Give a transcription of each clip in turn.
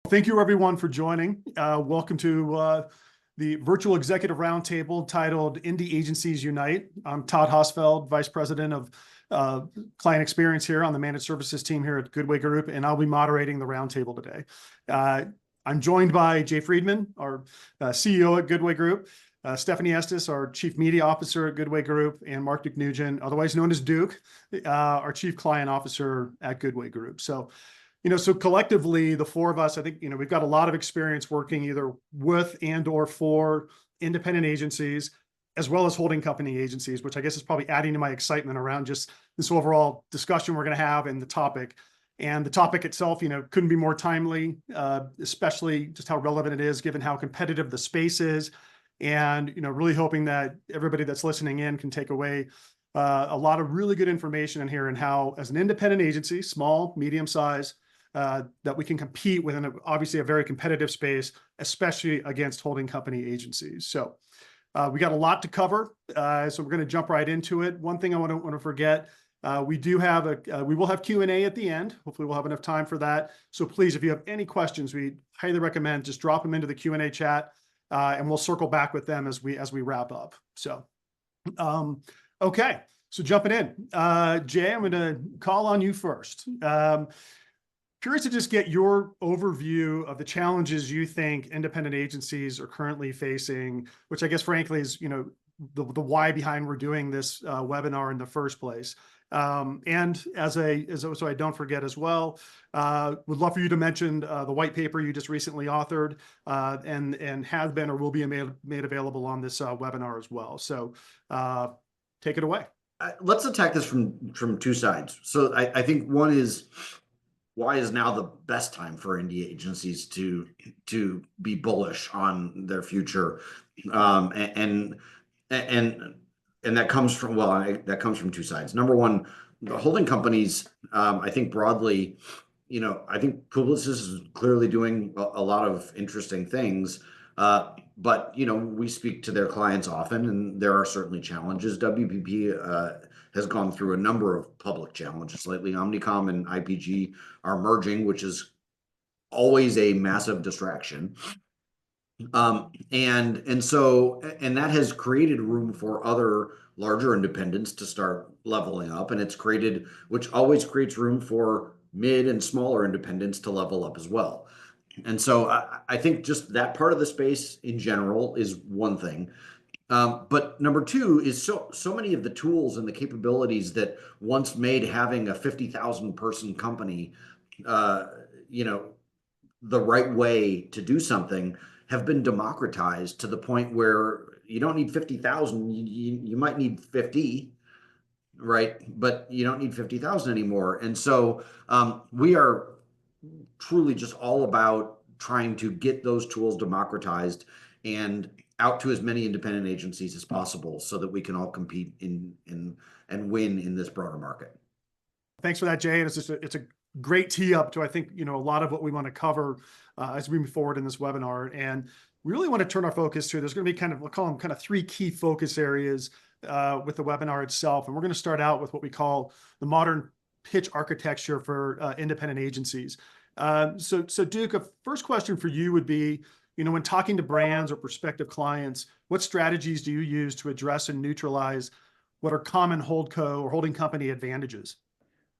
Thank you, everyone, for joining. Welcome to the virtual executive roundtable titled Indie Agencies Unite. I'm Todd Hosfeld, Vice President of Client Experience here on the Managed Services team here at Goodway Group, and I'll be moderating the roundtable today. I'm joined by Jay Friedman, our CEO at Goodway Group, Stephanie Estes, our Chief Media Officer at Goodway Group, and Mark Nugent, otherwise known as Duke, our Chief Client Officer at Goodway Group. So collectively, the four of us, I think, we've got a lot of experience working either with and or for independent agencies, as well as holding company agencies, which I guess is probably adding to my excitement around just this overall discussion we're going to have and the topic. And the topic itself, couldn't be more timely, especially just how relevant it is, given how competitive the space is. And, really hoping that everybody that's listening in can take away a lot of really good information in here and how, as an independent agency, small, medium size, that we can compete within obviously a very competitive space, especially against holding company agencies. So we got a lot to cover, so we're going to jump right into it. One thing I don't want to forget, we will have Q&A at the end. Hopefully we'll have enough time for that. So please, if you have any questions, we highly recommend just drop them into the Q&A chat, and we'll circle back with them as we wrap up. So, okay. So jumping in, Jay, I'm going to call on you first. Curious to just get your overview of the challenges you think independent agencies are currently facing, which I guess, frankly, is, the why behind we're doing this webinar in the first place. And so I don't forget as well, would love for you to mention the white paper you just recently authored, and has been or will be made available on this webinar as well. So take it away. Let's attack this from two sides. So I think one is, why is now the best time for indie agencies to be bullish on their future? And that comes from, that comes from two sides. Number one, the holding companies, I think broadly, I think Publicis is clearly doing a lot of interesting things. But, we speak to their clients often, and there are certainly challenges. WPP has gone through a number of public challenges lately. Omnicom and IPG are merging, which is always a massive distraction. And that has created room for other larger independents to start leveling up, and which always creates room for mid and smaller independents to level up as well. And so I think just that part of the space in general is one thing. But number two is so many of the tools and the capabilities that once made having a 50,000 person company, the right way to do something have been democratized to the point where you don't need 50,000, you might need 50, right? But you don't need 50,000 anymore. And so we are truly just all about trying to get those tools democratized and out to as many independent agencies as possible so that we can all compete and win in this broader market. Thanks for that, Jay. And it's a great tee up to, I think, a lot of what we want to cover as we move forward in this webinar. And we really want to turn our focus to, there's going to be we'll call them kind of three key focus areas with the webinar itself. And we're going to start out with what we call the modern pitch architecture for independent agencies. So Duke, a first question for you would be, when talking to brands or prospective clients, what strategies do you use to address and neutralize what are common holdco or holding company advantages?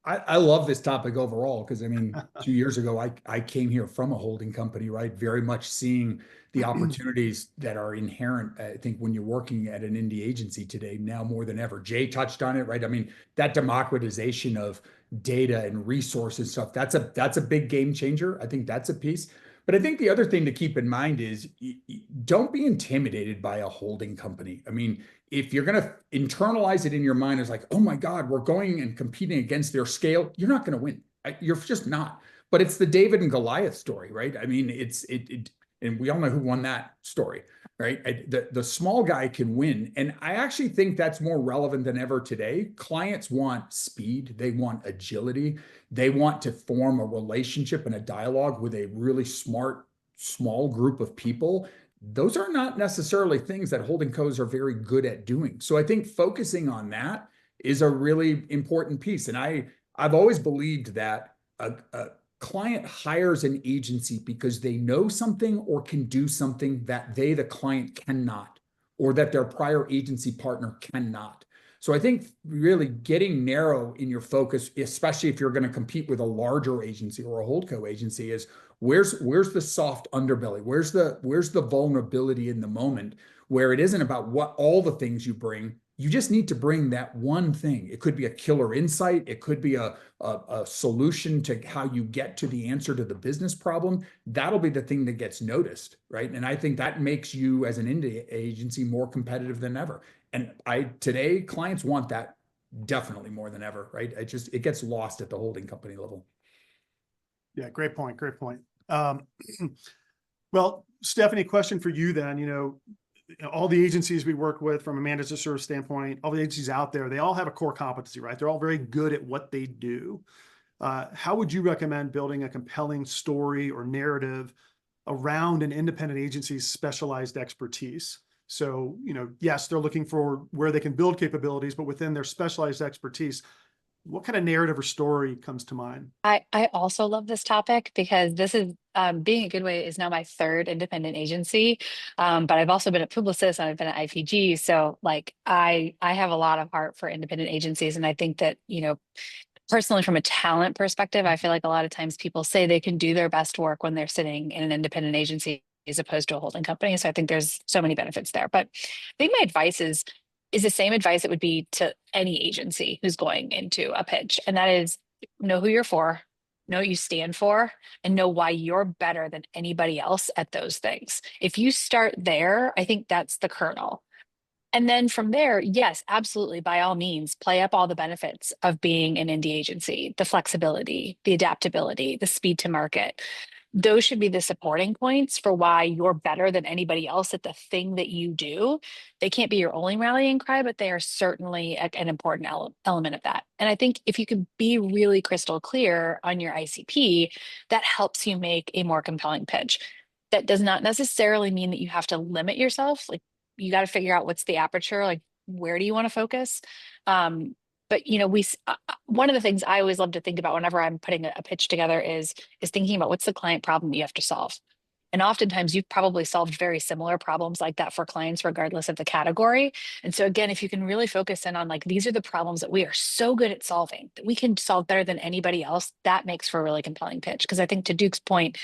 I love this topic overall because, 2 years ago, I came here from a holding company, right? Very much seeing the opportunities that are inherent, I think, when you're working at an indie agency today, now more than ever. Jay touched on it, right? That democratization of data and resources stuff, that's a big game changer. I think that's a piece. But I think the other thing to keep in mind is don't be intimidated by a holding company. If you're going to internalize it in your mind as like, oh my God, we're going and competing against their scale, you're not going to win. You're just not. But it's the David and Goliath story, right? And we all know who won that story, right? The small guy can win. And I actually think that's more relevant than ever today. Clients want speed. They want agility. They want to form a relationship and a dialogue with a really smart, small group of people. Those are not necessarily things that holding co's are very good at doing. So I think focusing on that is a really important piece. And I've always believed that client hires an agency because they know something or can do something that they, the client, cannot, or that their prior agency partner cannot. So I think really getting narrow in your focus, especially if you're going to compete with a larger agency or a holdco agency, is where's the soft underbelly? Where's the vulnerability in the moment where it isn't about what all the things you bring. You just need to bring that one thing. It could be a killer insight. It could be a solution to how you get to the answer to the business problem. That'll be the thing that gets noticed, right? And I think that makes you as an indie agency more competitive than ever. And today clients want that definitely more than ever, right? It gets lost at the holding company level. Yeah, great point. Great point. Well, Stephanie, question for you then. All the agencies we work with from a managed service standpoint, all the agencies out there, they all have a core competency, right? They're all very good at what they do. How would you recommend building a compelling story or narrative around an independent agency's specialized expertise? So, yes, they're looking for where they can build capabilities, but within their specialized expertise, what kind of narrative or story comes to mind? I also love this topic because this is being at Goodway is now my third independent agency. But I've also been at Publicis and I've been at IPG. So like I have a lot of heart for independent agencies. And I think that, personally from a talent perspective, I feel like a lot of times people say they can do their best work when they're sitting in an independent agency as opposed to a holding company. So I think there's so many benefits there. But I think my advice is the same advice it would be to any agency who's going into a pitch. And that is know who you're for, know what you stand for, and know why you're better than anybody else at those things. If you start there, I think that's the kernel. And then from there, yes, absolutely, by all means, play up all the benefits of being an indie agency, the flexibility, the adaptability, the speed to market. Those should be the supporting points for why you're better than anybody else at the thing that you do. They can't be your only rallying cry, but they are certainly an important element of that. And I think if you can be really crystal clear on your ICP, that helps you make a more compelling pitch. That does not necessarily mean that you have to limit yourself. Like you got to figure out what's the aperture, like where do you want to focus? But one of the things I always love to think about whenever I'm putting a pitch together is thinking about what's the client problem you have to solve. And oftentimes you've probably solved very similar problems like that for clients, regardless of the category. And so again, if you can really focus in on like, these are the problems that we are so good at solving that we can solve better than anybody else, that makes for a really compelling pitch. Because I think to Duke's point,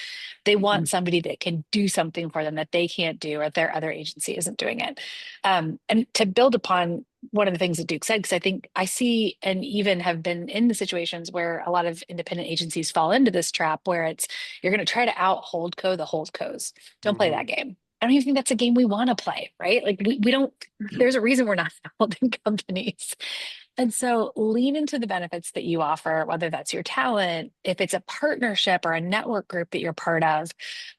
they want somebody that can do something for them that they can't do or their other agency isn't doing it. And to build upon one of the things that Duke said, because I think I see and even have been in the situations where a lot of independent agencies fall into this trap where it's you're going to try to out holdco the holdcos. Don't play that game. I don't even think that's a game we want to play, right? Like we don't, there's a reason we're not holding companies. And so lean into the benefits that you offer, whether that's your talent, if it's a partnership or a network group that you're part of,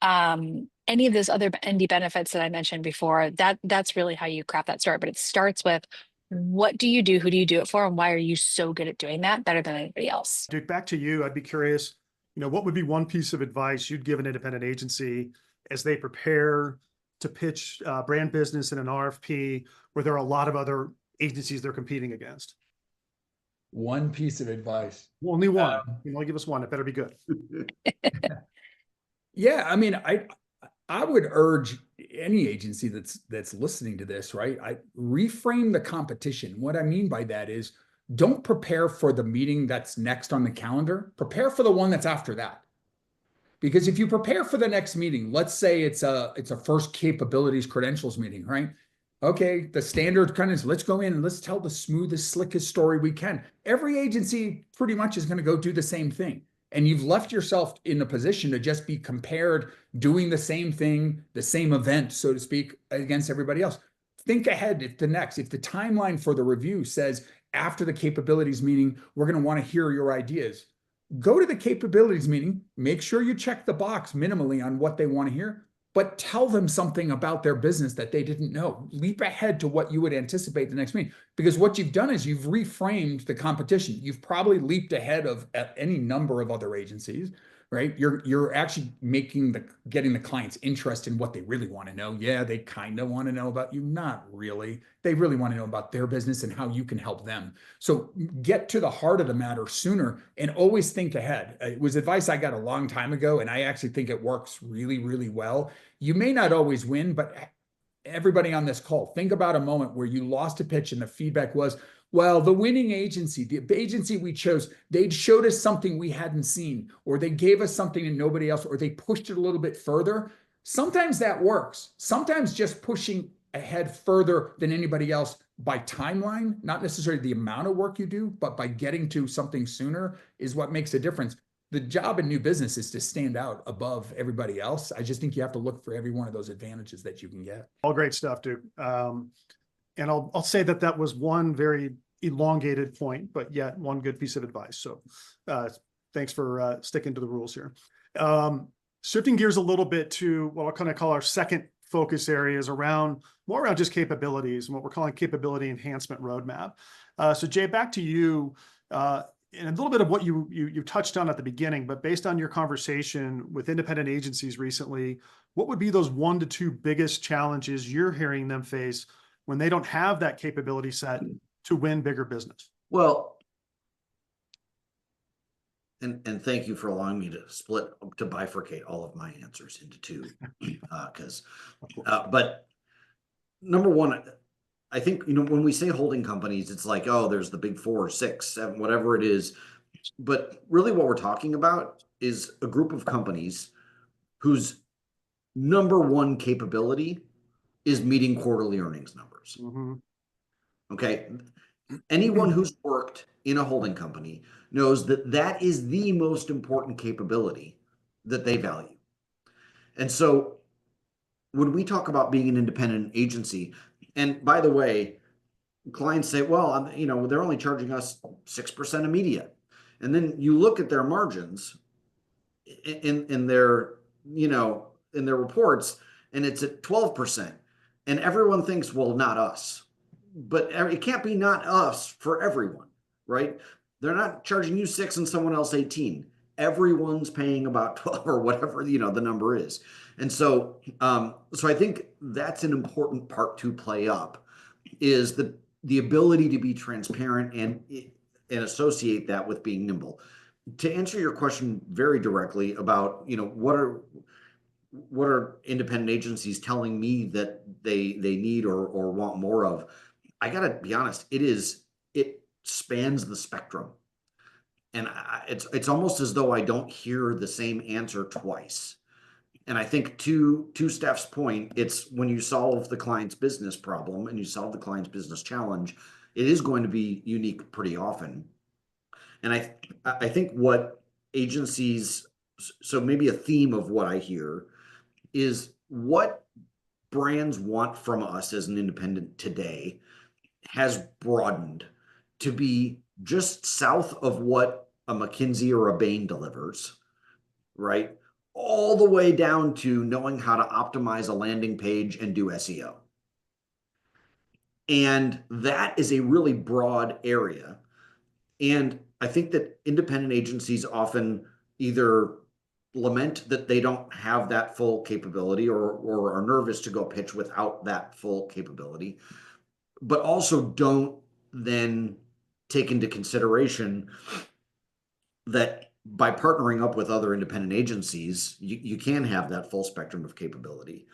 any of those other indie benefits that I mentioned before, that's really how you craft that story. But it starts with what do you do? Who do you do it for? And why are you so good at doing that better than anybody else? Duke, back to you. I'd be curious, what would be one piece of advice you'd give an independent agency as they prepare to pitch brand business in an RFP where there are a lot of other agencies they're competing against? One piece of advice. Only one. You only give us one. It better be good. Yeah, I mean, I would urge any agency that's listening to this, right? I reframe the competition. What I mean by that is don't prepare for the meeting that's next on the calendar. Prepare for the one that's after that. Because if you prepare for the next meeting, let's say it's a first capabilities credentials meeting, right? Okay, the standard kind of is let's go in and let's tell the smoothest, slickest story we can. Every agency pretty much is going to go do the same thing. And you've left yourself in a position to just be compared doing the same thing, the same event, so to speak, against everybody else. Think ahead if the timeline for the review says after the capabilities meeting, we're going to want to hear your ideas. Go to the capabilities meeting, make sure you check the box minimally on what they want to hear, but tell them something about their business that they didn't know. Leap ahead to what you would anticipate the next meeting. Because what you've done is you've reframed the competition. You've probably leaped ahead of any number of other agencies, right? You're actually getting the client's interest in what they really want to know. Yeah, they kind of want to know about you, not really. They really want to know about their business and how you can help them. So get to the heart of the matter sooner and always think ahead. It was advice I got a long time ago, and I actually think it works really, really well. You may not always win, but everybody on this call, think about a moment where you lost a pitch and the feedback was, well, the winning agency, the agency we chose, they showed us something we hadn't seen, or they gave us something and nobody else, or they pushed it a little bit further. Sometimes that works. Sometimes just pushing ahead further than anybody else by timeline, not necessarily the amount of work you do, but by getting to something sooner is what makes a difference. The job in new business is to stand out above everybody else. I just think you have to look for every one of those advantages that you can get. All great stuff, Duke. And I'll say that was one very elongated point, but yet one good piece of advice. So thanks for sticking to the rules here. Shifting gears a little bit to what I'll kind of call our second focus areas more around just capabilities and what we're calling capability enhancement roadmap. So Jay, back to you. And a little bit of what you touched on at the beginning, but based on your conversation with independent agencies recently, what would be those 1 to 2 biggest challenges you're hearing them face when they don't have that capability set to win bigger business? Well, and thank you for allowing me to bifurcate all of my answers into 2, but number one, I think, when we say holding companies, it's like, oh, there's the big 4, 6, 7, whatever it is. But really what we're talking about is a group of companies whose number one capability is meeting quarterly earnings numbers. Mm-hmm. Okay. Anyone who's worked in a holding company knows that that is the most important capability that they value. And so when we talk about being an independent agency, and by the way, clients say, well, they're only charging us 6% of media. And then you look at their margins in their, in their reports, and it's at 12%. And everyone thinks, well, not us. But it can't be not us for everyone, right? They're not charging you 6 and someone else 18. Everyone's paying about 12 or whatever, the number is. And so, so I think that's an important part to play up, is the ability to be transparent and associate that with being nimble. To answer your question very directly about, what are independent agencies telling me that they need or want more of? I gotta be honest, it spans the spectrum. And it's almost as though I don't hear the same answer twice. And I think to Steph's point, it's when you solve the client's business problem and you solve the client's business challenge, it is going to be unique pretty often. And I think what agencies, so maybe a theme of what I hear is what brands want from us as an independent today has broadened to be just south of what a McKinsey or a Bain delivers, right? All the way down to knowing how to optimize a landing page and do SEO. And that is a really broad area. And I think that independent agencies often either lament that they don't have that full capability or are nervous to go pitch without that full capability, but also don't then take into consideration that by partnering up with other independent agencies, you can have that full spectrum of capability.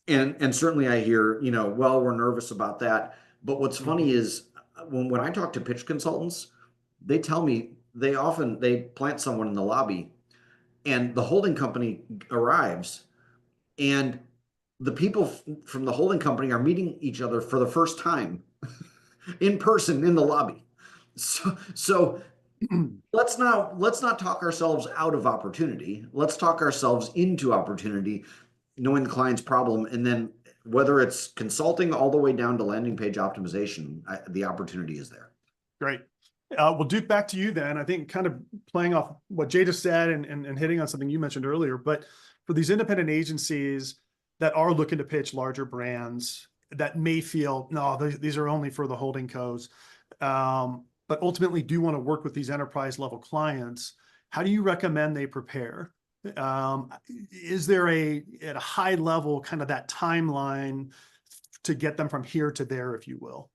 And certainly I hear, well, we're nervous about that. But what's funny is when I talk to pitch consultants, they tell me they plant someone in the lobby and the holding company arrives and the people from the holding company are meeting each other for the first time in person in the lobby. So let's not talk ourselves out of opportunity. Let's talk ourselves into opportunity, knowing the client's problem, and then whether it's consulting all the way down to landing page optimization, the opportunity is there. Great. Well, Duke, back to you then. I think kind of playing off what Jay just said and hitting on something you mentioned earlier, but for these independent agencies that are looking to pitch larger brands that may feel, no, these are only for the holding cos, but ultimately do want to work with these enterprise level clients, how do you recommend they prepare? Is there at a high level, kind of that timeline to get them from here to there, if you will?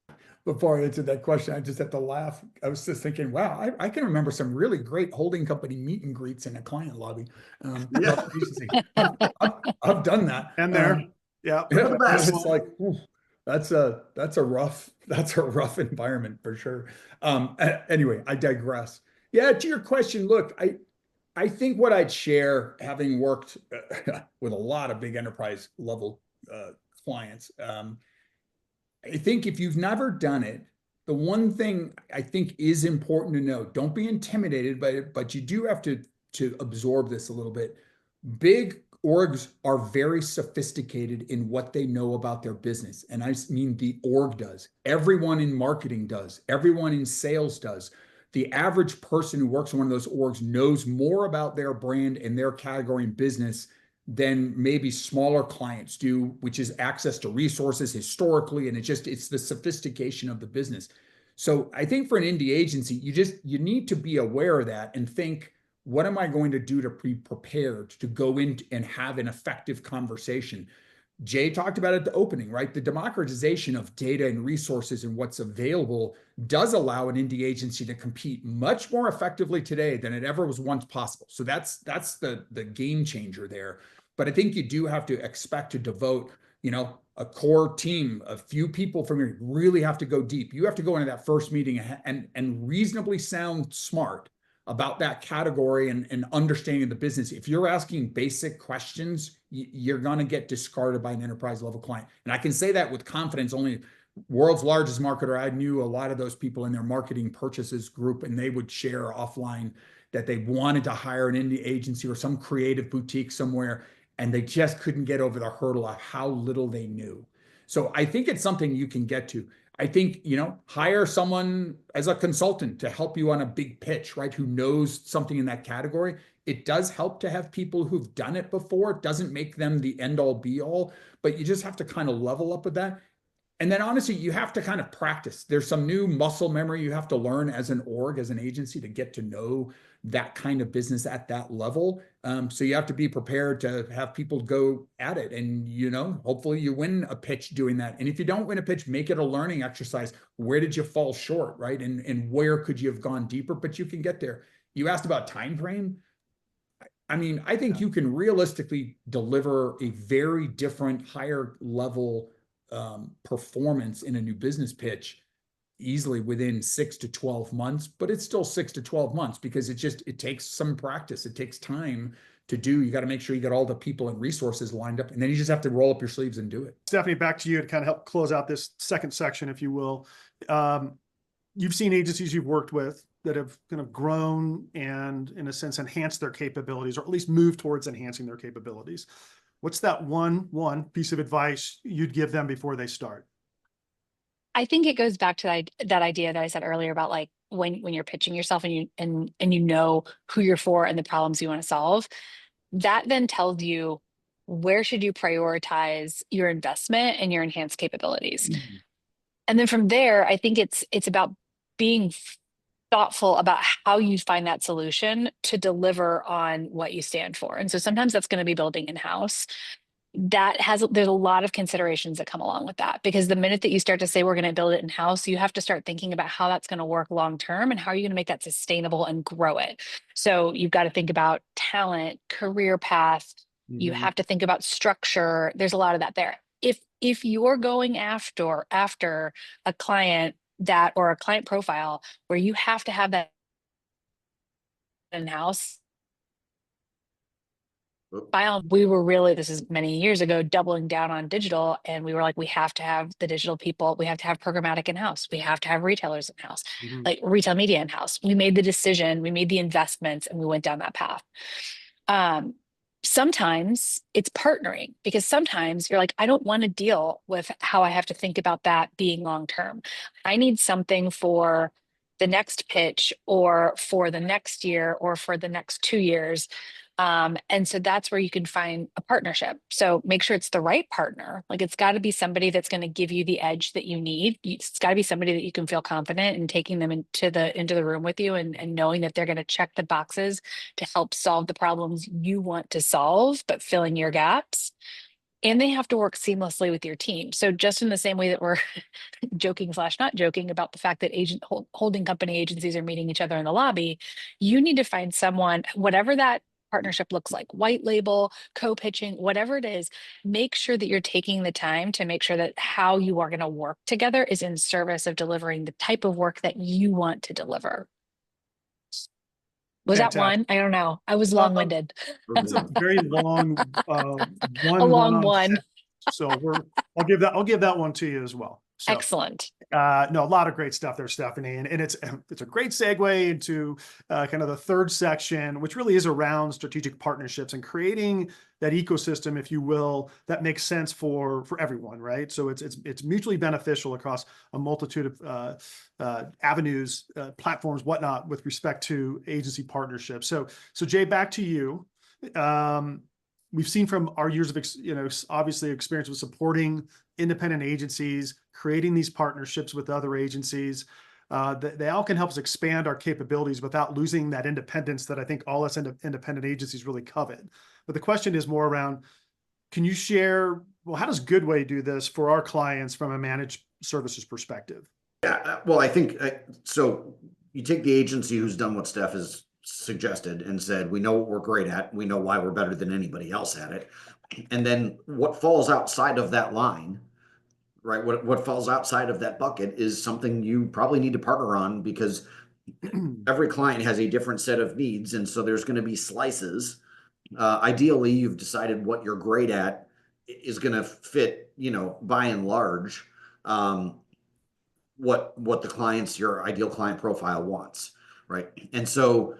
Before I answered that question, I just had to laugh. I was just thinking, wow, I can remember some really great holding company meet and greets in a client lobby. Yeah. I've done that. And there, yeah. They're the best. It's like, ooh, that's a rough environment for sure. Anyway, I digress. Yeah, to your question, look, I think what I'd share, having worked with a lot of big enterprise level clients, I think if you've never done it, the one thing I think is important to know, don't be intimidated by it, but you do have to absorb this a little bit. Big orgs are very sophisticated in what they know about their business. And I mean, the org does. Everyone in marketing does. Everyone in sales does. The average person who works in one of those orgs knows more about their brand and their category and business than maybe smaller clients do, which is access to resources historically. And it's the sophistication of the business. So I think for an indie agency, you need to be aware of that and think, what am I going to do to be prepared to go in and have an effective conversation? Jay talked about it at the opening, right? The democratization of data and resources and what's available does allow an indie agency to compete much more effectively today than it ever was once possible. So that's the game changer there. But I think you do have to expect to devote, a core team, a few people from here, really have to go deep. You have to go into that first meeting and reasonably sound smart about that category and understanding the business. If you're asking basic questions, you're going to get discarded by an enterprise level client. And I can say that with confidence. Only world's largest marketer, I knew a lot of those people in their marketing purchases group, and they would share offline that they wanted to hire an indie agency or some creative boutique somewhere, and they just couldn't get over the hurdle of how little they knew. So I think it's something you can get to. I think, hire someone as a consultant to help you on a big pitch, right? Who knows something in that category. It does help to have people who've done it before. It doesn't make them the end all be all, but you just have to kind of level up with that. And then honestly, you have to kind of practice. There's some new muscle memory you have to learn as an org, as an agency, to get to know that kind of business at that level. So you have to be prepared to have people go at it. And, hopefully you win a pitch doing that. And if you don't win a pitch, make it a learning exercise. Where did you fall short, right? And where could you have gone deeper? But you can get there. You asked about time frame. I mean, I think you can realistically deliver a very different, higher level performance in a new business pitch easily within 6 to 12 months, but it's still 6 to 12 months because it takes some practice. It takes time to do. You got to make sure you got all the people and resources lined up, and then you just have to roll up your sleeves and do it. Stephanie, back to you to kind of help close out this second section, if you will. You've seen agencies you've worked with that have kind of grown and, in a sense, enhanced their capabilities, or at least moved towards enhancing their capabilities. What's that one piece of advice you'd give them before they start? I think it goes back to that idea that I said earlier about like when you're pitching yourself and you know who you're for and the problems you want to solve. That then tells you where should you prioritize your investment and your enhanced capabilities. Mm-hmm. And then from there, I think it's about being thoughtful about how you find that solution to deliver on what you stand for. And so sometimes that's going to be building in-house. There's a lot of considerations that come along with that, because the minute that you start to say we're going to build it in-house, you have to start thinking about how that's going to work long term and how are you going to make that sustainable and grow it. So you've got to think about talent, career path. You have to think about structure. There's a lot of that there. If you're going after a client or a client profile where you have to have that in-house, we were really, this is many years ago, doubling down on digital. And we were like, we have to have the digital people. We have to have programmatic in-house. We have to have retailers in-house, like retail media in-house. We made the decision, we made the investments, and we went down that path. Sometimes it's partnering, because sometimes you're like, I don't want to deal with how I have to think about that being long-term. I need something for the next pitch or for the next year or for the next 2 years. And so that's where you can find a partnership. So make sure it's the right partner. Like it's got to be somebody that's going to give you the edge that you need. It's got to be somebody that you can feel confident in taking them into the room with you, and knowing that they're going to check the boxes to help solve the problems you want to solve, but fill in your gaps. And they have to work seamlessly with your team. So just in the same way that we're joking slash not joking about the fact that holding company agencies are meeting each other in the lobby, you need to find someone, whatever that partnership looks like, white label, co-pitching, whatever it is, make sure that you're taking the time to make sure that how you are going to work together is in service of delivering the type of work that you want to deliver. Was that Fantastic. one? I don't know. I was long-winded. It's a very long, A one long on one. sentence. So I'll give that one to you as well. So, Excellent. no, a lot of great stuff there, Stephanie. And it's a great segue into kind of the third section, which really is around strategic partnerships and creating that ecosystem, if you will, that makes sense for everyone, right? So it's mutually beneficial across a multitude of avenues, platforms, whatnot, with respect to agency partnerships. So Jay, back to you. We've seen from our years of, obviously experience with supporting independent agencies, creating these partnerships with other agencies, they all can help us expand our capabilities without losing that independence that I think all us independent agencies really covet. But the question is more around, can you share, well, how does Goodway do this for our clients from a managed services perspective? Yeah, well, I think so. You take the agency who's done what Steph has suggested and said, we know what we're great at, we know why we're better than anybody else at it. And then what falls outside of that line, right? What falls outside of that bucket is something you probably need to partner on, because every client has a different set of needs. And so there's going to be slices. Ideally, you've decided what you're great at is going to fit, by and large, what your ideal client profile wants, right? And so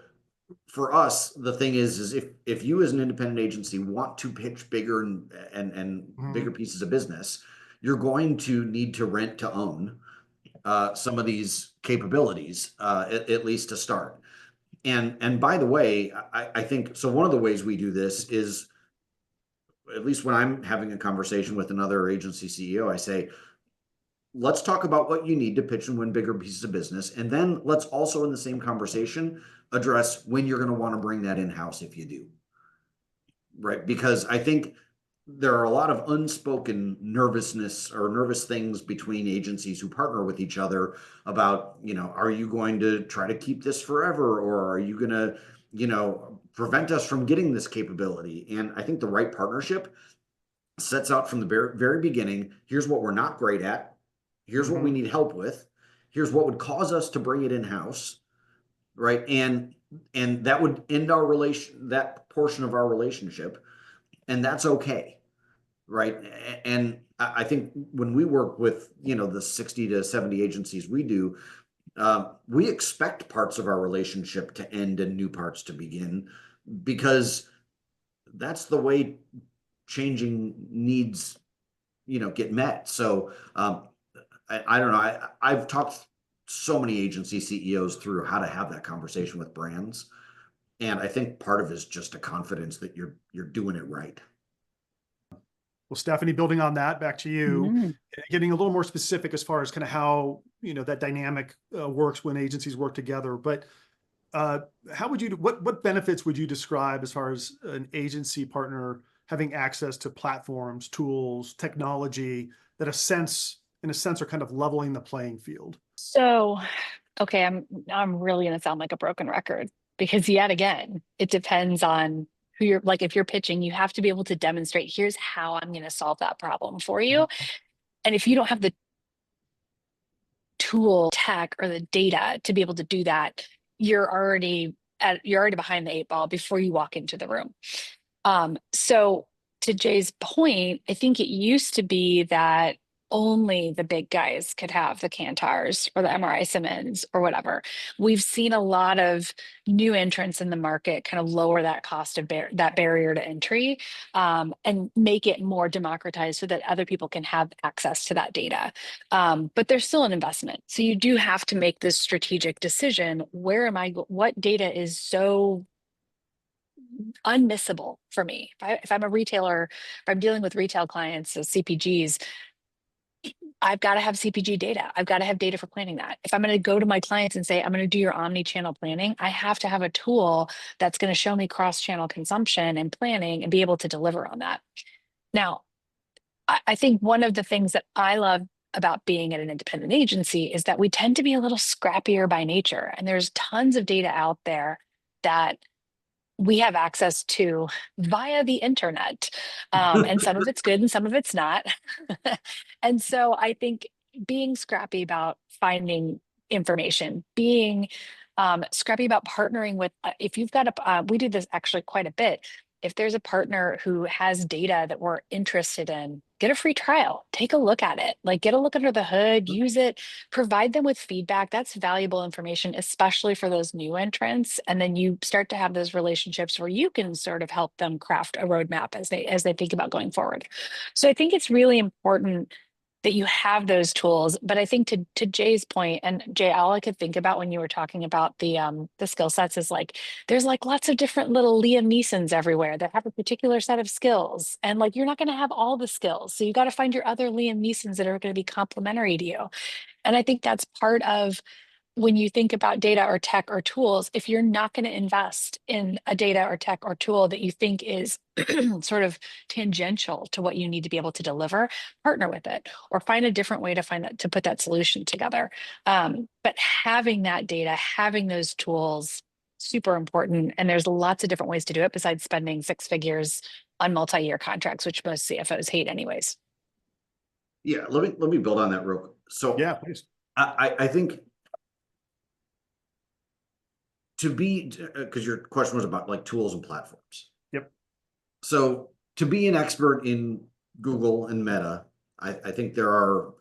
for us, the thing is if you as an independent agency want to pitch bigger and bigger pieces of business, you're going to need to rent to own some of these capabilities, at least to start. And by the way, I think so. One of the ways we do this is, at least when I'm having a conversation with another agency CEO, I say, let's talk about what you need to pitch and win bigger pieces of business. And then let's also, in the same conversation, address when you're going to want to bring that in-house if you do. Right? Because I think there are a lot of unspoken nervousness or nervous things between agencies who partner with each other about, are you going to try to keep this forever, or are you going to, prevent us from getting this capability? And I think the right partnership sets out from the very, very beginning. Here's what we're not great at. Here's what we need help with. Here's what would cause us to bring it in-house, right? And that would end that portion of our relationship, and that's okay, right? And I think when we work with, the 60 to 70 agencies we do, we expect parts of our relationship to end and new parts to begin, because that's the way changing needs, get met. So, I don't know. I've talked so many agency CEOs through how to have that conversation with brands. And I think part of it is just a confidence that you're doing it right. Well, Stephanie, building on that, back to you, getting a little more specific as far as kind of how, that dynamic works when agencies work together. But what benefits would you describe as far as an agency partner having access to platforms, tools, technology that in a sense are kind of leveling the playing field? So, okay, I'm really going to sound like a broken record, because yet again, it depends on who you're, like, if you're pitching, you have to be able to demonstrate, here's how I'm going to solve that problem for you. And if you don't have the tool, tech, or the data to be able to do that, you're already behind the 8 ball before you walk into the room. So to Jay's point, I think it used to be that only the big guys could have the Cantars or the MRI Simmons or whatever. We've seen a lot of new entrants in the market kind of lower that cost of that barrier to entry, and make it more democratized so that other people can have access to that data. But there's still an investment. So you do have to make this strategic decision. What data is so unmissable for me. If I'm a retailer, if I'm dealing with retail clients, so CPGs, I've got to have CPG data. I've got to have data for planning that. If I'm going to go to my clients and say, I'm going to do your omni-channel planning, I have to have a tool that's going to show me cross-channel consumption and planning and be able to deliver on that. Now, I think one of the things that I love about being at an independent agency is that we tend to be a little scrappier by nature. And there's tons of data out there that we have access to via the internet. And some of it's good and some of it's not. And so I think being scrappy about finding information, being scrappy about partnering with, if you've got we do this actually quite a bit. If there's a partner who has data that we're interested in, get a free trial, take a look at it, like get a look under the hood, use it, provide them with feedback. That's valuable information, especially for those new entrants. And then you start to have those relationships where you can sort of help them craft a roadmap as they think about going forward. So I think it's really important that you have those tools. But I think to Jay's point, and Jay, all I could think about when you were talking about the skill sets is like there's like lots of different little Liam Neesons everywhere that have a particular set of skills. And like you're not going to have all the skills. So you got to find your other Liam Neesons that are going to be complementary to you. And I think that's part of when you think about data or tech or tools, if you're not going to invest in a data or tech or tool that you think is sort of tangential to what you need to be able to deliver, partner with it or find a different way to find that, to put that solution together. But having that data, having those tools, super important. And there's lots of different ways to do it besides spending 6 figures on multi-year contracts, which most CFOs hate anyways. Yeah, let me build on that real quick. So Yeah, please. I think to be, because your question was about like tools and platforms. Yep. So to be an expert in Google and Meta, I think there are,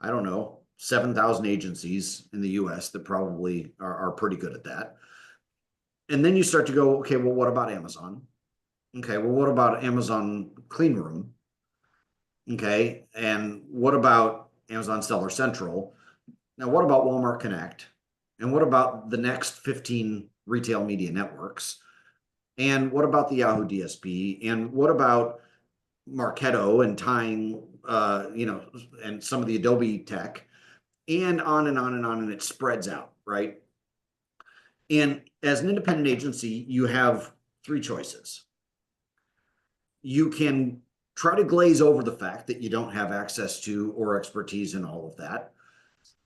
I don't know, 7,000 agencies in the US that probably are pretty good at that. And then you start to go, okay, well, what about Amazon? Okay, well, what about Amazon Clean Room? Okay, and what about Amazon Seller Central? Now, what about Walmart Connect? And what about the next 15 retail media networks? And what about the Yahoo DSP? And what about Marketo and tying, and some of the Adobe tech, and on and on and on, and it spreads out, right? And as an independent agency, you have 3 choices. You can try to glaze over the fact that you don't have access to or expertise in all of that.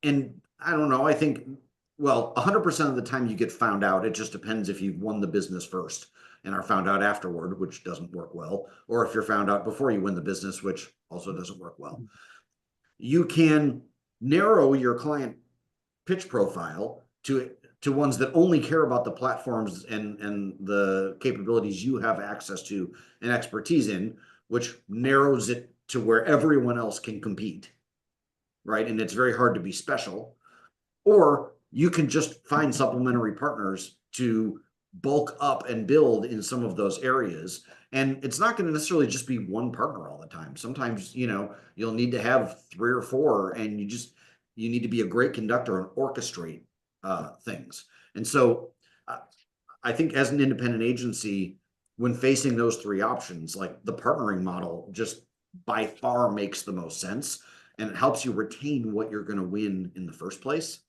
And I don't know, I think, well, 100% of the time you get found out. It just depends if you've won the business first and are found out afterward, which doesn't work well, or if you're found out before you win the business, which also doesn't work well. You can narrow your client pitch profile to ones that only care about the platforms and the capabilities you have access to and expertise in, which narrows it to where everyone else can compete, right? And it's very hard to be special. Or you can just find supplementary partners to bulk up and build in some of those areas. And it's not going to necessarily just be one partner all the time. Sometimes, you'll need to have 3 or 4, and you need to be a great conductor and orchestrate things. And so I think as an independent agency, when facing those 3 options, like the partnering model just by far makes the most sense, and it helps you retain what you're going to win in the first place.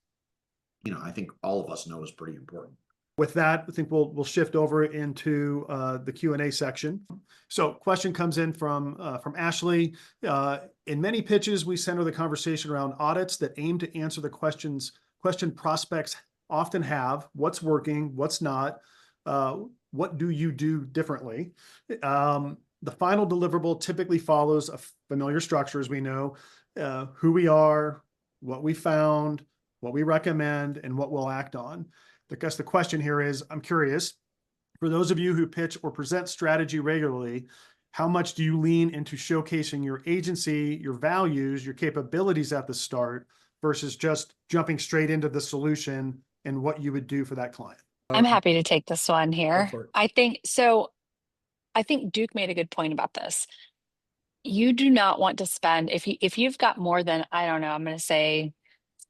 I think all of us know is pretty important. With that, I think we'll shift over into the Q&A section. So question comes in from Ashley. In many pitches, we center the conversation around audits that aim to answer the question prospects often have: what's working, what's not, what do you do differently? The final deliverable typically follows a familiar structure, as we know, who we are, what we found, what we recommend, and what we'll act on. I guess the question here is, I'm curious, for those of you who pitch or present strategy regularly, how much do you lean into showcasing your agency, your values, your capabilities at the start versus just jumping straight into the solution and what you would do for that client? I'm happy to take this one here. for it. I think Duke made a good point about this. You do not want to spend, if you've got more than, I don't know, I'm going to say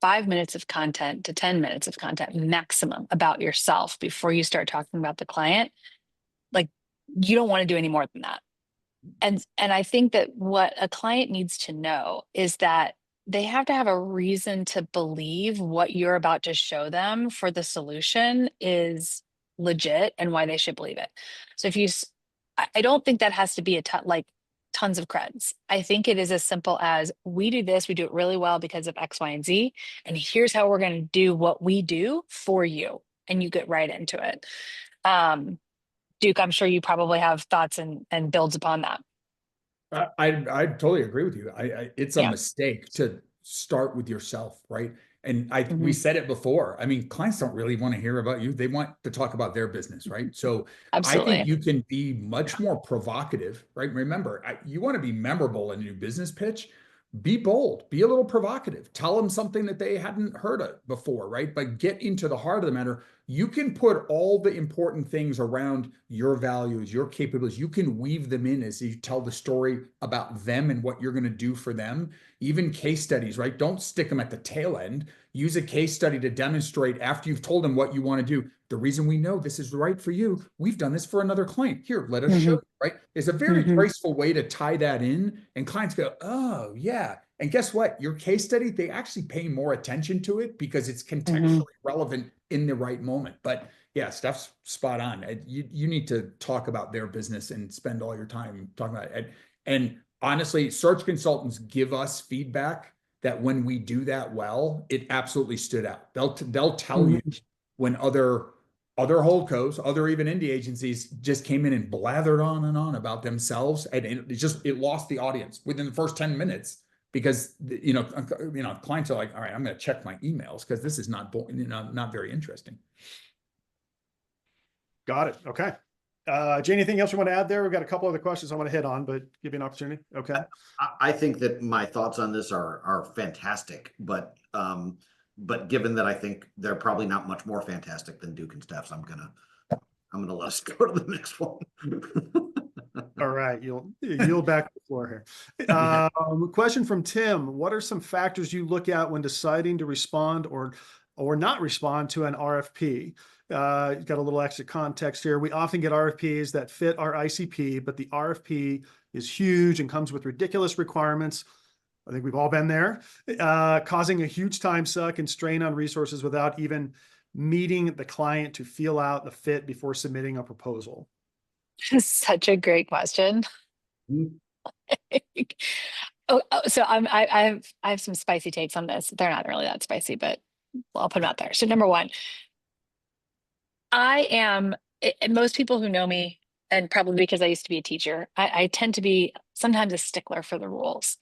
5 minutes of content to 10 minutes of content maximum about yourself before you start talking about the client, like you don't want to do any more than that. And I think that what a client needs to know is that they have to have a reason to believe what you're about to show them for the solution is legit and why they should believe it. So if you, I don't think that has to be a ton, like tons of creds. I think it is as simple as we do this, we do it really well because of X, Y, and Z. And here's how we're going to do what we do for you. And you get right into it. Duke, I'm sure you probably have thoughts and builds upon that. I totally agree with you. It's a Yeah. mistake to start with yourself, right? And we Mhm. said it before. I mean, clients don't really want to hear about you. They want to talk about their business, right? So I Absolutely. think you can be much more provocative, right? Remember, you want to be memorable in a new business pitch. Be bold, be a little provocative. Tell them something that they hadn't heard of before, right? But get into the heart of the matter. You can put all the important things around your values, your capabilities. You can weave them in as you tell the story about them and what you're going to do for them. Even case studies, right? Don't stick them at the tail end. Use a case study to demonstrate after you've told them what you want to do. The reason we know this is right for you, we've done this for another client. Here, let us show you, right? It's a very graceful way to tie that in. And clients go, oh, yeah. And guess what? Your case study, they actually pay more attention to it because it's contextually relevant in the right moment. But yeah, Steph's spot on. You need to talk about their business and spend all your time talking about it. And honestly, search consultants give us feedback that when we do that well, it absolutely stood out. They'll tell you when other holdcos, other even indie agencies just came in and blathered on and on about themselves, and it lost the audience within the first 10 minutes because clients are like, all right, I'm going to check my emails because this is not very interesting. Got it. Okay. Jay, anything else you want to add there? We've got a couple other questions I want to hit on, but give you an opportunity. Okay. I think that my thoughts on this are fantastic, but given that I think they're probably not much more fantastic than Duke and Steph's, I'm gonna let us go to the next one. All right, you'll back the floor here. Question from Tim: what are some factors you look at when deciding to respond or not respond to an RFP? Got a little extra context here. We often get RFPs that fit our ICP, but the RFP is huge and comes with ridiculous requirements. I think we've all been there, causing a huge time suck and strain on resources without even meeting the client to feel out the fit before submitting a proposal. Such a great question. So I have some spicy takes on this. They're not really that spicy, but I'll put them out there. So number one, and most people who know me, and probably because I used to be a teacher, I tend to be sometimes a stickler for the rules.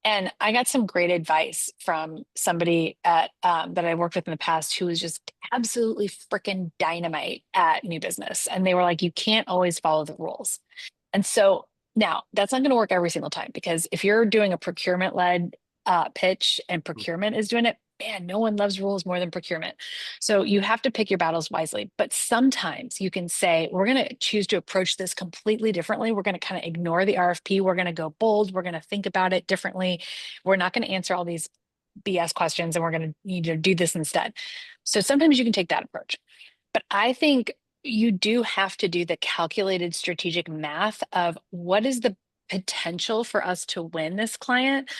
And I got some great advice from somebody that I worked with in the past who was just absolutely freaking dynamite at new business. And they were like, you can't always follow the rules. And so now that's not going to work every single time, because if you're doing a procurement-led pitch and procurement is doing it, man, no one loves rules more than procurement. So you have to pick your battles wisely. But sometimes you can say, we're going to choose to approach this completely differently. We're going to kind of ignore the RFP. We're going to go bold. We're going to think about it differently. We're not going to answer all these BS questions, and we're going to need to do this instead. So sometimes you can take that approach. But I think you do have to do the calculated strategic math of what is the potential for us to win this client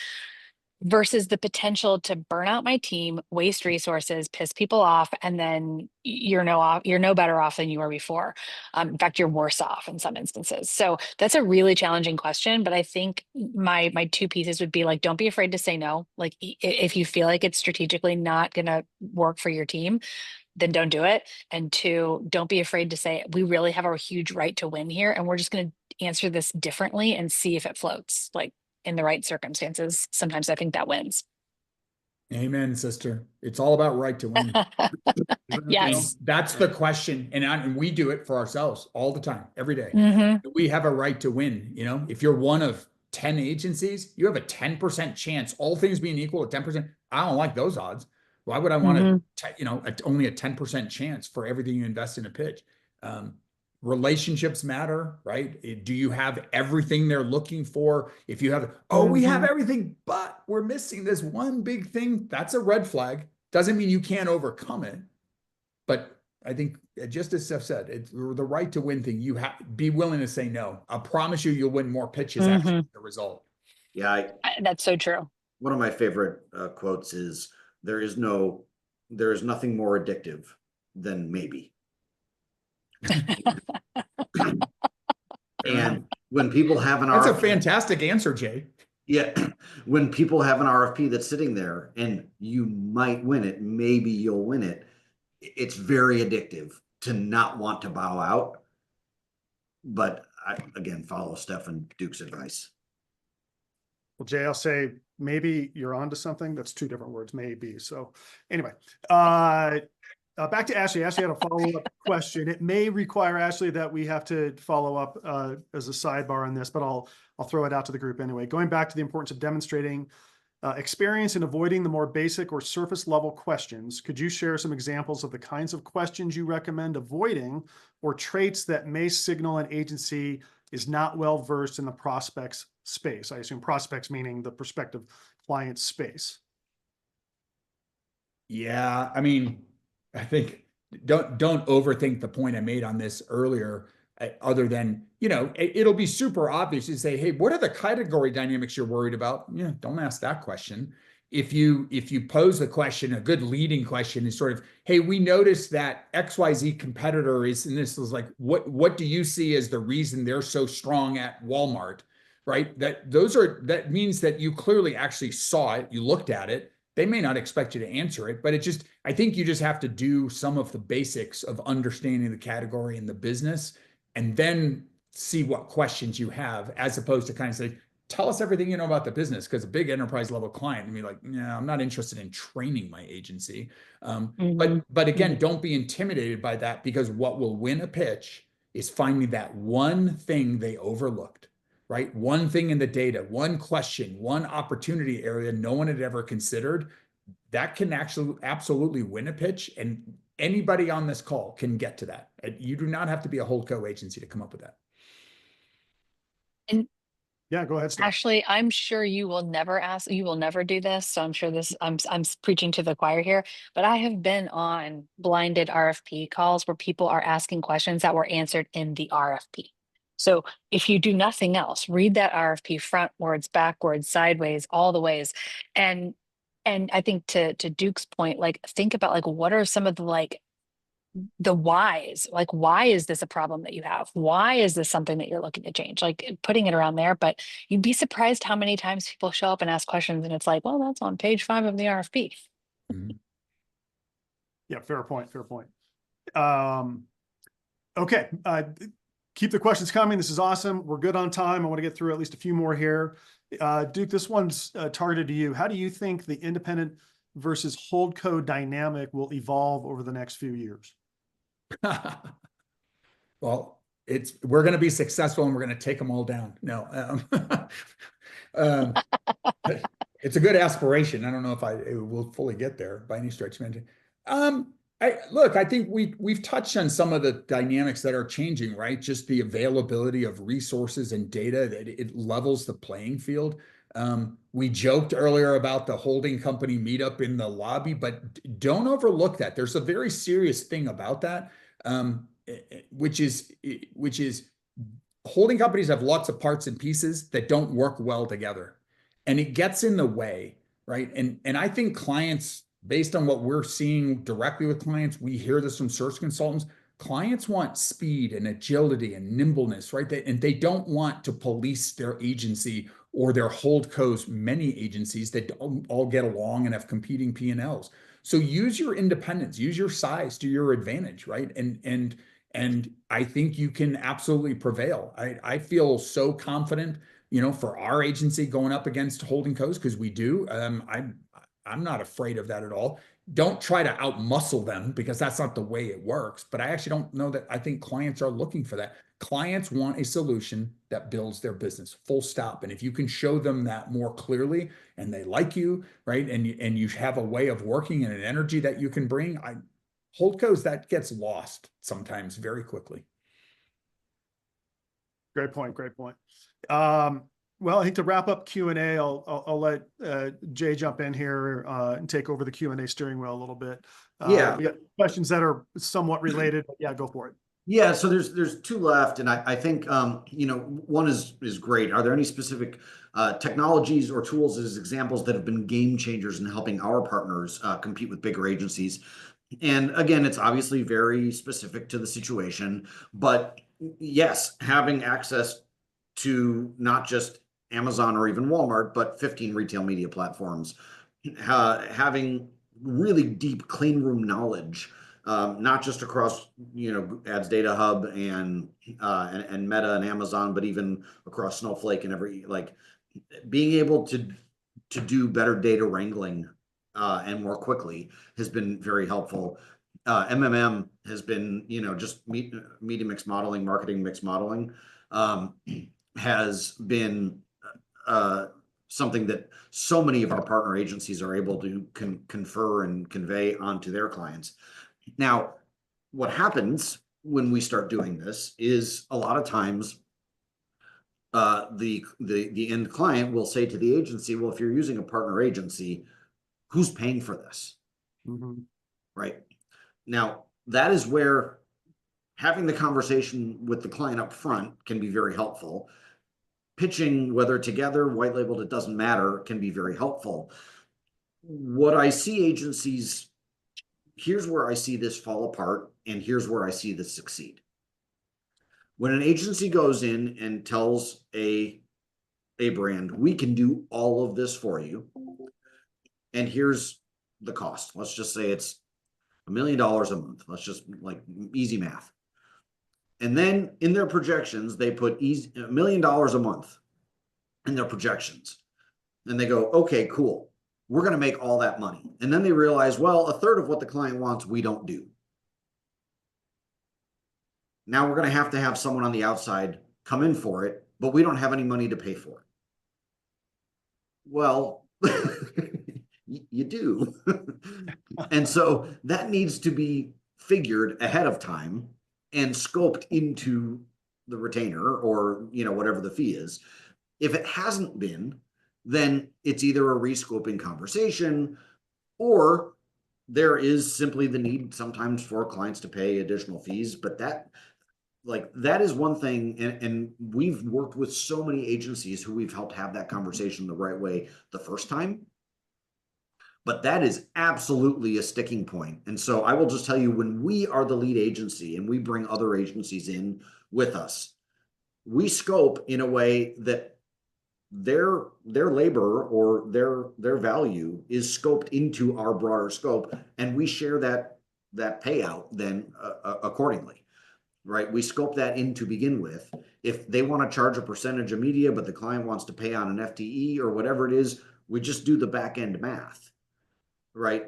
versus the potential to burn out my team, waste resources, piss people off, and then you're no better off than you were before. In fact, you're worse off in some instances. So that's a really challenging question. But I think my two pieces would be like, don't be afraid to say no. Like if you feel like it's strategically not going to work for your team, then don't do it. And two, don't be afraid to say, we really have a huge right to win here, and we're just going to answer this differently and see if it floats. Like, in the right circumstances, sometimes I think that wins. Amen, sister. It's all about right to win. Yes. And that's the question. And we do it for ourselves all the time, every day. We have a right to win. If you're one of 10 agencies, you have a 10% chance, all things being equal at 10%. I don't like those odds. Why would I want only a 10% chance for everything you invest in a pitch? Relationships matter, right? Do you have everything they're looking for? If you have, we have everything, but we're missing this one big thing, that's a red flag. Doesn't mean you can't overcome it. But I think just as Steph said, it's the right to win thing. You have be willing to say no. I promise you, you'll win more pitches after the result. Yeah, That's so true. one of my favorite quotes is there is nothing more addictive than maybe. And when people have an That's a RFP, fantastic answer, Jay. yeah, when people have an RFP that's sitting there and you might win it, maybe you'll win it, it's very addictive to not want to bow out. But I, again, follow Steph and Duke's advice. Well, Jay, I'll say maybe you're onto something. That's two different words, maybe. So anyway, back to Ashley. Ashley had a follow-up question. It may require, Ashley, that we have to follow up as a sidebar on this, but I'll throw it out to the group anyway. Going back to the importance of demonstrating experience in avoiding the more basic or surface level questions, could you share some examples of the kinds of questions you recommend avoiding or traits that may signal an agency is not well versed in the prospects space? I assume prospects meaning the prospective client space. Yeah, I mean, I think don't overthink the point I made on this earlier. Other than, you know, it'll be super obvious to say, hey, what are the category dynamics you're worried about? Yeah, don't ask that question. If you pose the question, a good leading question is sort of, hey, we noticed that XYZ competitor is, and this is like, what do you see as the reason they're so strong at Walmart, right? That means that you clearly actually saw it, you looked at it. They may not expect you to answer it, but I think you just have to do some of the basics of understanding the category and the business, and then see what questions you have, as opposed to kind of say, tell us everything you know about the business. Because a big enterprise level client, I mean, like, yeah, I'm not interested in training my agency. But again, don't be intimidated by that, because what will win a pitch is finding that one thing they overlooked, right? One thing in the data, one question, one opportunity area no one had ever considered. That can actually absolutely win a pitch, and anybody on this call can get to that. You do not have to be a holdco agency to come up with that. And Yeah, go ahead, Steph. Ashley, I'm sure you will never do this. So I'm sure I'm preaching to the choir here, but I have been on blinded RFP calls where people are asking questions that were answered in the RFP. So if you do nothing else, read that RFP frontwards, backwards, sideways, all the ways. And I think to Duke's point, like, think about, like, what are some of the whys, like, why is this a problem that you have? Why is this something that you're looking to change? Like, putting it around there. But you'd be surprised how many times people show up and ask questions and it's like, well, that's on page 5 of the RFP. Yeah, fair point. Okay. Keep the questions coming. This is awesome. We're good on time. I want to get through at least a few more here. Duke, this one's targeted to you. How do you think the independent versus holdco dynamic will evolve over the next few years? Well, we're going to be successful and we're going to take them all down. No, it's a good aspiration. I don't know if it will fully get there by any stretch of imagination. I think we've touched on some of the dynamics that are changing, right? Just the availability of resources and data, that it levels the playing field. We joked earlier about the holding company meetup in the lobby, but don't overlook that. There's a very serious thing about that, which is holding companies have lots of parts and pieces that don't work well together, and it gets in the way, right? And I think clients, based on what we're seeing directly with clients, we hear this from search consultants. Clients want speed and agility and nimbleness, right? And they don't want to police their agency or their holdcos, many agencies that don't all get along and have competing P&Ls. So use your independence, use your size to your advantage, right? And I think you can absolutely prevail. I feel so confident, for our agency going up against holding cos, because we do. I'm not afraid of that at all. Don't try to outmuscle them, because that's not the way it works. But I actually don't know that. I think clients are looking for that. Clients want a solution that builds their business, full stop. And if you can show them that more clearly, and they like you, right? And you have a way of working and an energy that you can bring, holdcos, that gets lost sometimes very quickly. Great point. Well, I think to wrap up Q&A, I'll let Jay jump in here and take over the Q&A steering wheel a little bit. Yeah. We got questions that are somewhat related, but yeah, go for it. Yeah, so there's two left, and I think one is great. Are there any specific technologies or tools as examples that have been game changers in helping our partners compete with bigger agencies? And again, it's obviously very specific to the situation, but yes, having access to not just Amazon or even Walmart, but 15 retail media platforms, having really deep clean room knowledge, not just across Ads Data Hub and Meta and Amazon, but even across Snowflake and being able to do better data wrangling and more quickly has been very helpful. MMM has been just media mix modeling, marketing mix modeling has been something that so many of our partner agencies are able to confer and convey onto their clients. Now, what happens when we start doing this is a lot of times the end client will say to the agency, well, if you're using a partner agency, who's paying for this? Mm-hmm. Right. Now, that is where having the conversation with the client up front can be very helpful. Pitching, whether together, white labeled, it doesn't matter, can be very helpful. What I see agencies, here's where I see this fall apart, and here's where I see this succeed. When an agency goes in and tells a brand, we can do all of this for you, and here's the cost. Let's just say it's $1 million a month. Let's just easy math. And then in their projections, they put $1 million a month in their projections. And they go, okay, cool. We're going to make all that money. And then they realize, well, a third of what the client wants, we don't do. Now we're going to have someone on the outside come in for it, but we don't have any money to pay for it. Well, you do. And so that needs to be figured ahead of time and scoped into the retainer or whatever the fee is. If it hasn't been, then it's either a rescoping conversation, or there is simply the need sometimes for clients to pay additional fees. But that is one thing, and we've worked with so many agencies who we've helped have that conversation the right way the first time. But that is absolutely a sticking point. And so I will just tell you, when we are the lead agency and we bring other agencies in with us, we scope in a way that their labor or their value is scoped into our broader scope, and we share that payout then accordingly, right? We scope that in to begin with. If they want to charge a percentage of media, but the client wants to pay on an FTE or whatever it is, we just do the back end math. Right?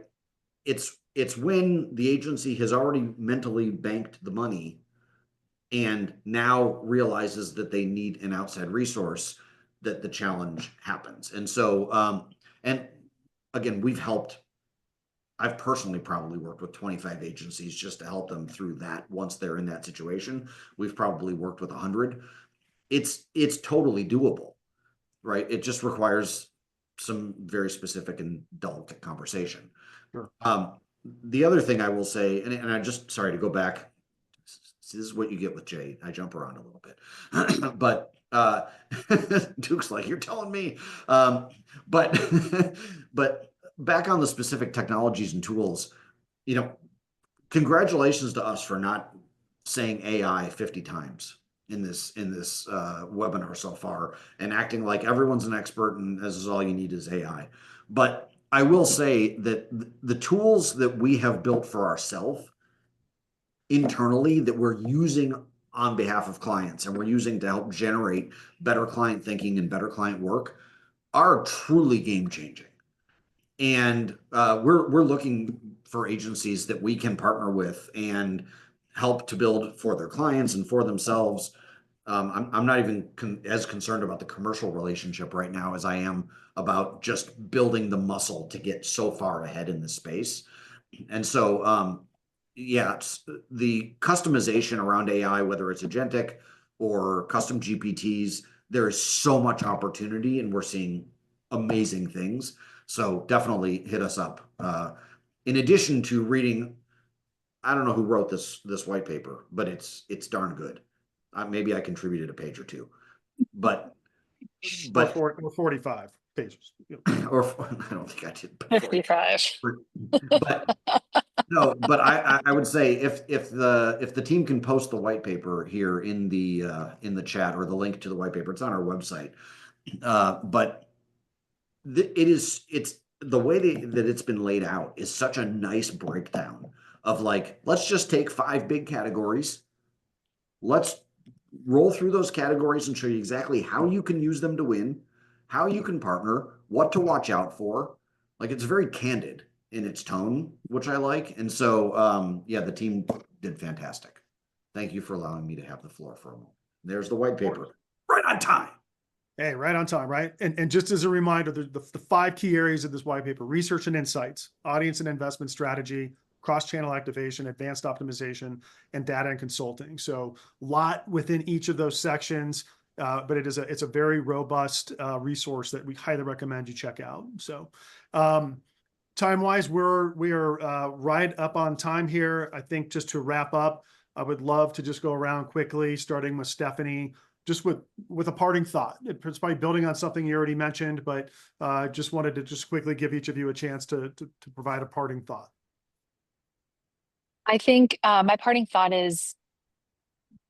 It's when the agency has already mentally banked the money and now realizes that they need an outside resource that the challenge happens. And so, and again, I've personally probably worked with 25 agencies just to help them through that. Once they're in that situation, we've probably worked with 100. It's totally doable, right? It just requires some very specific and delicate conversation. Sure. The other thing I will say, and I just, sorry to go back. This is what you get with Jay. I jump around a little bit, but Duke's like, you're telling me. But back on the specific technologies and tools, congratulations to us for not saying AI 50 times in this webinar so far and acting like everyone's an expert and this is all you need is AI. But I will say that the tools that we have built for ourselves internally that we're using on behalf of clients and we're using to help generate better client thinking and better client work are truly game changing. And we're looking for agencies that we can partner with and help to build for their clients and for themselves. I'm not even as concerned about the commercial relationship right now as I am about just building the muscle to get so far ahead in this space. And so, the customization around AI, whether it's agentic or custom GPTs, there is so much opportunity and we're seeing amazing things. So definitely hit us up. In addition to reading, I don't know who wrote this white paper, but it's darn good. Maybe I contributed a page or two, but Or 45 pages. or I don't think I did. But 55. but no, but I would say if the team can post the white paper here in the chat, or the link to the white paper, it's on our website. But it's the way that it's been laid out is such a nice breakdown of like, let's just take 5 big categories. Let's roll through those categories and show you exactly how you can use them to win, how you can partner, what to watch out for. Like, it's very candid in its tone, which I like. And so, yeah, the team did fantastic. Thank you for allowing me to have the floor for a moment. There's the white paper, right on time. Hey, right on time, right? And just as a reminder, the 5 key areas of this white paper: research and insights, audience and investment strategy, cross-channel activation, advanced optimization, and data and consulting. So a lot within each of those sections, but it's a very robust resource that we highly recommend you check out. So time-wise, we are right up on time here. I think just to wrap up, I would love to just go around quickly, starting with Stephanie, just with a parting thought. It's probably building on something you already mentioned, but just wanted to just quickly give each of you a chance to provide a parting thought. I think my parting thought is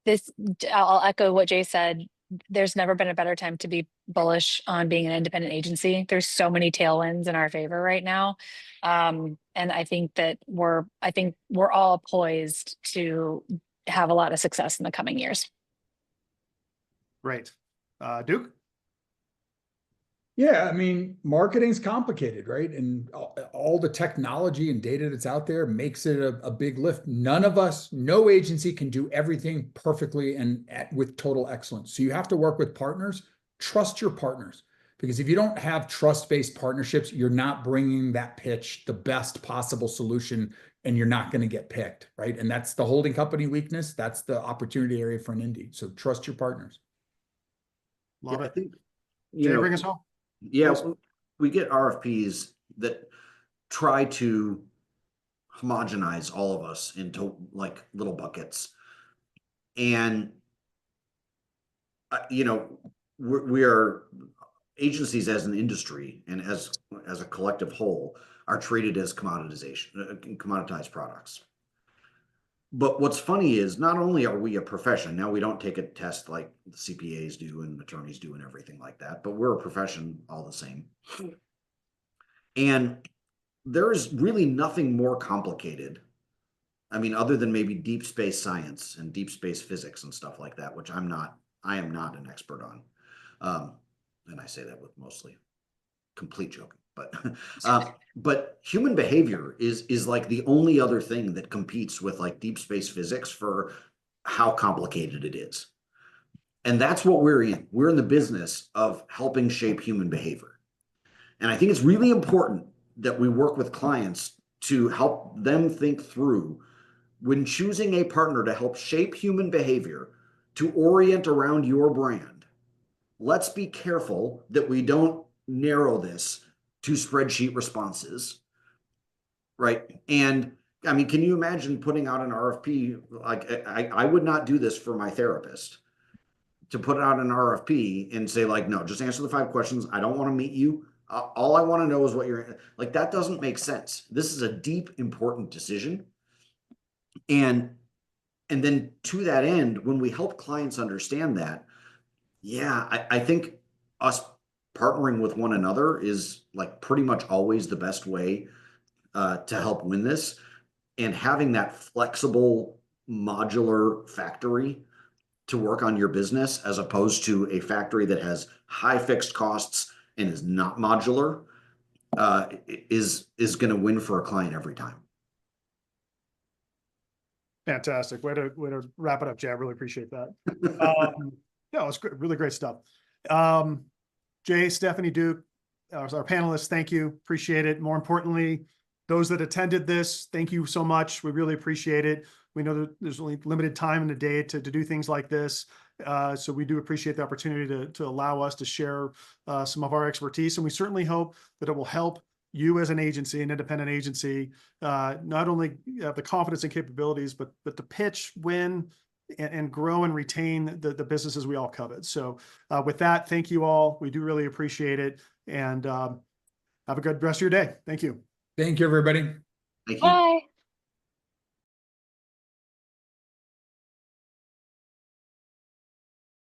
this. I'll echo what Jay said. There's never been a better time to be bullish on being an independent agency. There's so many tailwinds in our favor right now. And I think that we're all poised to have a lot of success in the coming years. Great. Duke? Yeah, I mean, marketing's complicated, right? And all the technology and data that's out there makes it a big lift. No agency can do everything perfectly and with total excellence. So you have to work with partners. Trust your partners, because if you don't have trust-based partnerships, you're not bringing that pitch the best possible solution, and you're not going to get picked, right? And that's the holding company weakness. That's the opportunity area for an indie. So trust your partners. Love I it. think, Jay, bring us home. Yeah, we get RFPs that try to homogenize all of us into like little buckets. And, we are agencies as an industry and as a collective whole are treated as commoditized products. But what's funny is not only are we a profession, now we don't take a test like the CPAs do and attorneys do and everything like that, but we're a profession all the same. And there's really nothing more complicated. I mean, other than maybe deep space science and deep space physics and stuff like that, which I am not an expert on. And I say that with mostly complete joking. But human behavior is like the only other thing that competes with like deep space physics for how complicated it is. And that's what we're in. We're in the business of helping shape human behavior. And I think it's really important that we work with clients to help them think through, when choosing a partner to help shape human behavior, to orient around your brand. Let's be careful that we don't narrow this to spreadsheet responses, right? And I mean, can you imagine putting out an RFP? Like, I would not do this for my therapist, to put out an RFP and say like, no, just answer the 5 questions. I don't want to meet you. All I want to know is what you're like. That doesn't make sense. This is a deep, important decision. And then to that end, when we help clients understand that, yeah, I think us partnering with one another is like pretty much always the best way to help win this. And having that flexible modular factory to work on your business, as opposed to a factory that has high fixed costs and is not modular, is going to win for a client every time. Fantastic. Way to wrap it up, Jay. I really appreciate that. Yeah, it's great, really great stuff. Jay, Stephanie, Duke, as our panelists, thank you. Appreciate it. More importantly, those that attended this, thank you so much. We really appreciate it. We know that there's only limited time in the day to do things like this. So we do appreciate the opportunity to allow us to share some of our expertise. And we certainly hope that it will help you as an agency, an independent agency, not only have the confidence and capabilities, but to pitch, win, and grow and retain the businesses we all covet. So with that, thank you all. We do really appreciate it. And have a good rest of your day. Thank you. Thank you, everybody. Thank you. Bye.